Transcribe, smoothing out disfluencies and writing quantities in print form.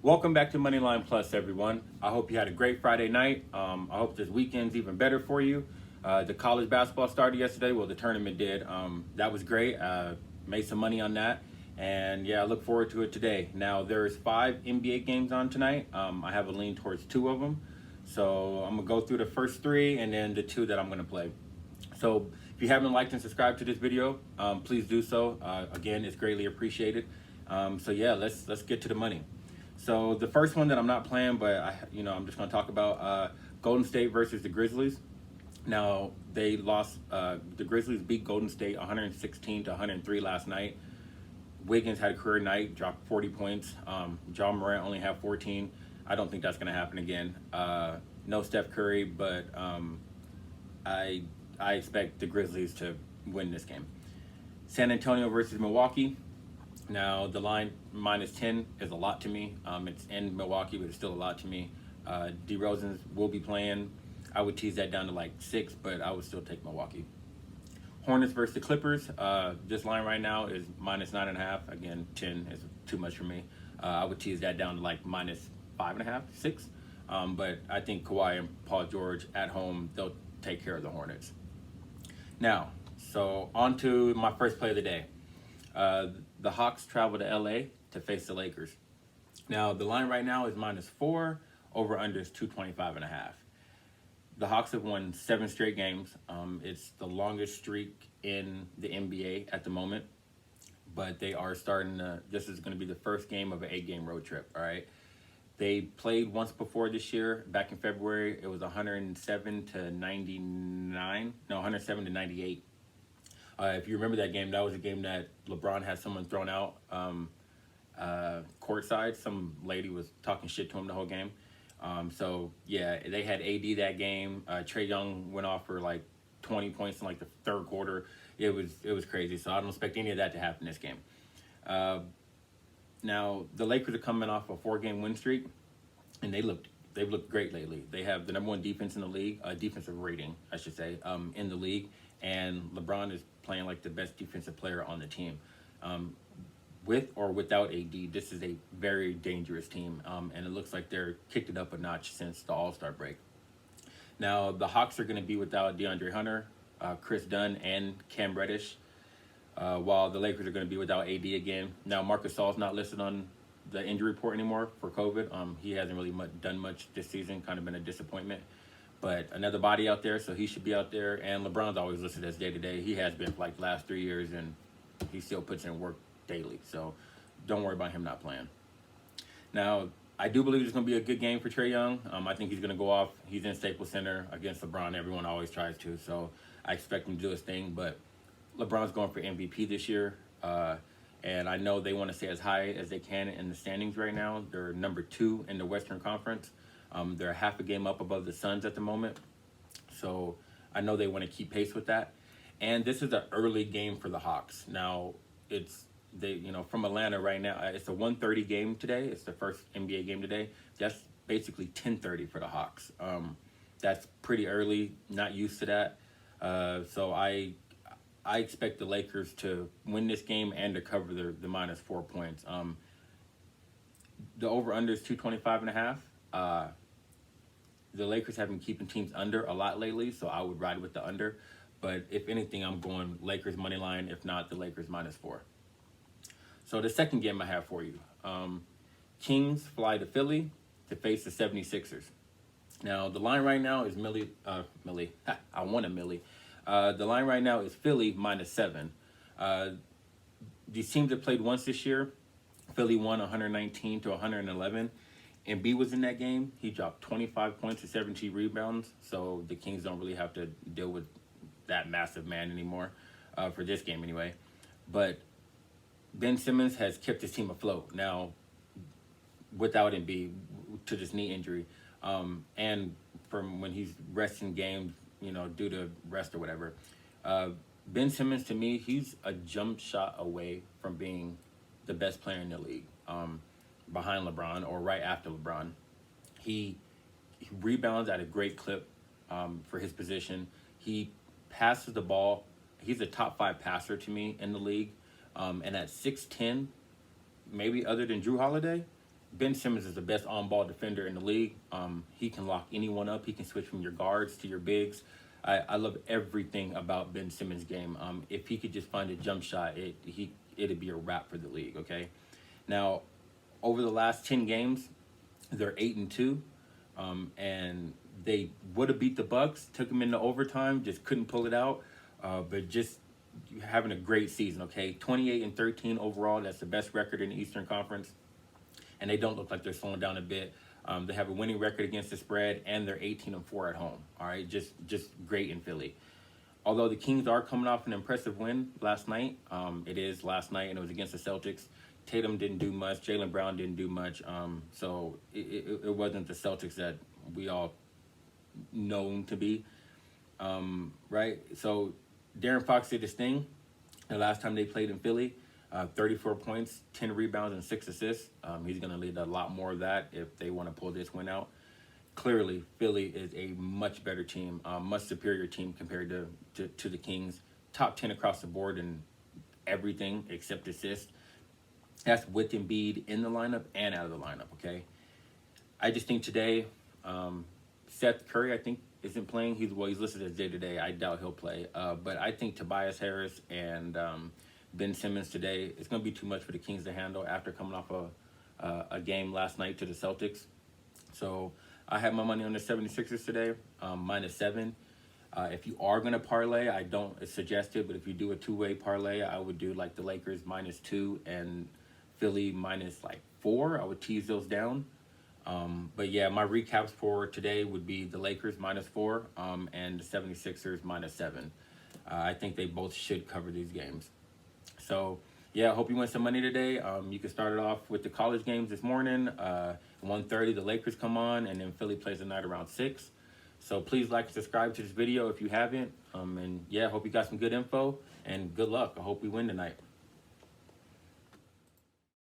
Welcome back to Moneyline Plus, everyone. I hope you had a great Friday night. I hope this weekend's even better for you. The college basketball started yesterday. Well, the tournament did. That was great. Made some money on that. And yeah, I look forward to it today. Now, there's 5 NBA games on tonight. I have a lean towards 2 of them. So I'm going to go through the first 3 and then the 2 that I'm going to play. So if you haven't liked and subscribed to this video, please do so. Again, it's greatly appreciated. So yeah, let's get to the money. So the first one that I'm not playing, but I'm just going to talk about Golden State versus the Grizzlies. Now they lost. The Grizzlies beat Golden State 116 to 103 last night. Wiggins had a career night, dropped 40 points. John Morant only had 14. I don't think that's going to happen again. No Steph Curry, but I expect the Grizzlies to win this game. San Antonio versus Milwaukee. Now, the line -10 is a lot to me. It's in Milwaukee, but it's still a lot to me. DeRozan will be playing. I would tease that down to like 6, but I would still take Milwaukee. Hornets versus the Clippers. This line right now is -9.5. Again, 10 is too much for me. I would tease that down to like -5.5, 6. But I think Kawhi and Paul George at home, they'll take care of the Hornets. Now, so on to my first play of the day. The Hawks travel to LA to face the Lakers. Now, the line right now is -4, over under is 225.5. The Hawks have won 7 straight games. It's the longest streak in the NBA at the moment, but they are starting to, this is going to be the first game of an 8-game road trip, all right? They played once before this year, back in February. It was 107 to 99, no, 107 to 98. If you remember that game, that was a game that LeBron had someone thrown out courtside. Some lady was talking shit to him the whole game. So, yeah, they had AD that game. Trae Young went off for like 20 points in like the third quarter. It was crazy. So I don't expect any of that to happen this game. Now, the Lakers are coming off a 4-game win streak, and they've looked great lately. They have the #1 defense in the league, defensive rating, I should say, in the league. And LeBron is playing like the best defensive player on the team. With or without AD, this is a very dangerous team, and it looks like they're kicked it up a notch since the All-Star break. Now, the Hawks are going to be without DeAndre Hunter, Chris Dunn, and Cam Reddish, while the Lakers are going to be without AD again. Now, Marcus Gasol's not listed on the injury report anymore for COVID. He hasn't really done much this season, kind of been a disappointment. But another body out there, so he should be out there. And LeBron's always listed as day-to-day. He has been for like the last 3 years, and he still puts in work daily. So don't worry about him not playing. Now, I do believe it's going to be a good game for Trae Young. I think he's going to go off. He's in Staples Center against LeBron. Everyone always tries to. So I expect him to do his thing. But LeBron's going for MVP this year. And I know they want to stay as high as they can in the standings right now. They're #2 in the Western Conference. They're half a game up above the Suns at the moment. So I know they want to keep pace with that. And this is an early game for the Hawks. Now, from Atlanta right now, it's a 1:30 game today. It's the first NBA game today. That's basically 10:30 for the Hawks. That's pretty early, not used to that. So I expect the Lakers to win this game and to cover the -4 points. The over-under is 225.5. The Lakers have been keeping teams under a lot lately, so I would ride with the under. But if anything, I'm going Lakers money line. If not, the Lakers -4. So the second game I have for you. Kings fly to Philly to face the 76ers. Now, the line right now is Millie. I want a Millie. The line right now is Philly -7. These teams have played once this year. Philly won 119 to 111. Embiid was in that game. He dropped 25 points and 17 rebounds. So the Kings don't really have to deal with that massive man anymore for this game anyway. But Ben Simmons has kept his team afloat now without Embiid to this knee injury. And from when he's resting games, due to rest or whatever. Ben Simmons, to me, he's a jump shot away from being the best player in the league, behind LeBron or right after LeBron. He rebounds at a great clip for his position. He passes the ball. He's a top 5 passer to me in the league. And at 6'10", maybe other than Drew Holiday, Ben Simmons is the best on-ball defender in the league. He can lock anyone up. He can switch from your guards to your bigs. I love everything about Ben Simmons' game. If he could just find a jump shot, it'd be a wrap for the league. Okay, now over the last 10 games, they're 8-2, and they would have beat the Bucks. Took them into overtime, just couldn't pull it out. But just having a great season. Okay, 28-13 overall. That's the best record in the Eastern Conference. And they don't look like they're slowing down a bit. They have a winning record against the spread, and they're 18-4 at home. All right, just great in Philly. Although the Kings are coming off an impressive win last night, it is last night, and it was against the Celtics. Tatum didn't do much. Jaylen Brown didn't do much. So it wasn't the Celtics that we all known to be, right? So De'Aaron Fox did his thing the last time they played in Philly. 34 points, 10 rebounds, and 6 assists. He's going to lead a lot more of that if they want to pull this win out. Clearly, Philly is a much better team, much superior team compared to the Kings. Top 10 across the board in everything except assists. That's with Embiid in the lineup and out of the lineup, okay? I just think today, Seth Curry, I think, isn't playing. He's listed as day-to-day. I doubt he'll play. But I think Tobias Harris and Ben Simmons today, it's going to be too much for the Kings to handle after coming off a game last night to the Celtics. So I have my money on the 76ers today, -7. If you are going to parlay, I don't suggest it, but if you do a two-way parlay, I would do like the Lakers -2 and Philly -4. I would tease those down. But yeah, my recaps for today would be the Lakers -4 and the 76ers -7. I think they both should cover these games. So yeah, I hope you win some money today. You can start it off with the college games this morning. 1:30, the Lakers come on, and then Philly plays tonight around 6. So please like and subscribe to this video if you haven't. And yeah, I hope you got some good info, and good luck. I hope we win tonight.